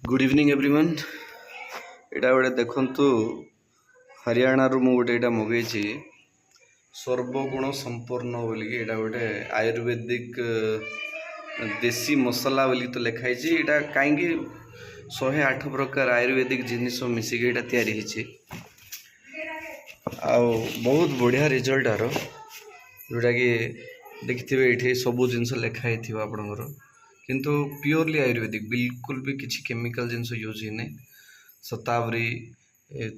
Good evening everyone. एटा गोटे देखु हरियाणा मु गोटे यहाँ मगई सर्वगुण संपूर्ण बोलिकी एटा गोटे आयुर्वेदिक देसी मसला बोली तो लिखाई यहाँ कहीं 108 प्रकार आयुर्वेदिक जिनिस मिसिक यहाँ तैयारी बहुत बढ़िया रिजल्ट आर जोटा कि देखिथे ये सबू जिनस लिखाई आपणकर किंतु प्योरली आयुर्वेदिक बिल्कुल भी किसी केमिकल जिनस यूज ही नहीं। शतावरी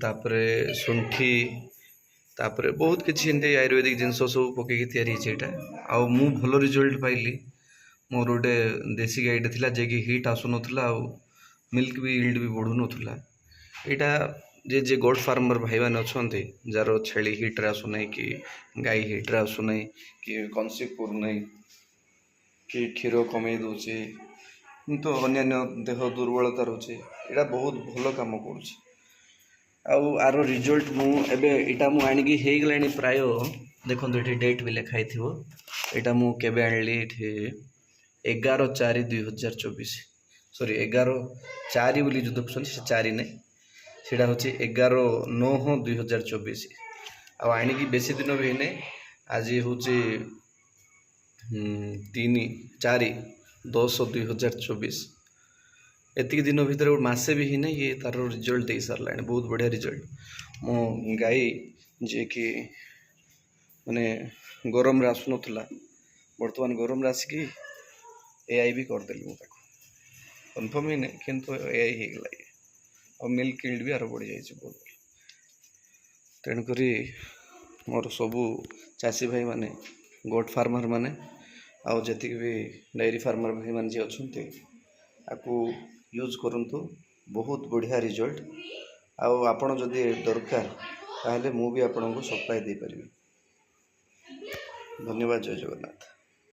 तापरे शुंठी तापरे बहुत किसी एमती आयुर्वेदिक जिनस सब पकईकी तैयारी आउ मु भल रिजल्ट पाइली। मोर गोटे देसी गाईटे थिला जे कि हिट आसु नथुला आ मिल्क भी यील्ड भी बढ़ु नथुला। यहाँ जे जे गोट फार्मर भाई मैंने अच्छा जार छेली हिट्रे आसुना कि गाई हिट्रे आसुना कि कनसिव पुरना कि क्षीर कमे दूचे तो अन्य देह दुर्बलता रोचे यहाँ बहुत भल कम कर रिजल्ट मुझे आणिकी हो गला प्राय देखो ये डेट भी लिखाई थो। यहाँ मुझे आनी 11/4/2024 सॉरी 11/4 बोली जो देखुं से 4 नहीं सीटा हूँ 11/9/2024 आणिकी बेसी दिन भी नहीं आज हूँ 3/4/2024 एतिक दिन भितर मसे भी ही नहीं ये तार रिजल्ट दे सारा बहुत बढ़िया रिजल्ट। मो गाई जे कि माने गरम रे आसु नथुला बर्तमान गरम रे आसिकी एआई भी करदेली मुझे कन्फर्म ही नहीं किंतु एआई हो गला ये और मिल्क यील्ड भी आर बढ़ी जाए बहुत तेणुक मोर सबू चाषी भाई माने गोट फार्मर माने आउ जी भी डायरी फार्मर भाई मैंने जी अच्छा आपको यूज करंतु बहुत बढ़िया रिजल्ट आपण जदि दरकार ताहले मु भी आपन को सप्लाई दे पारिबी। धन्यवाद। जय जगन्नाथ।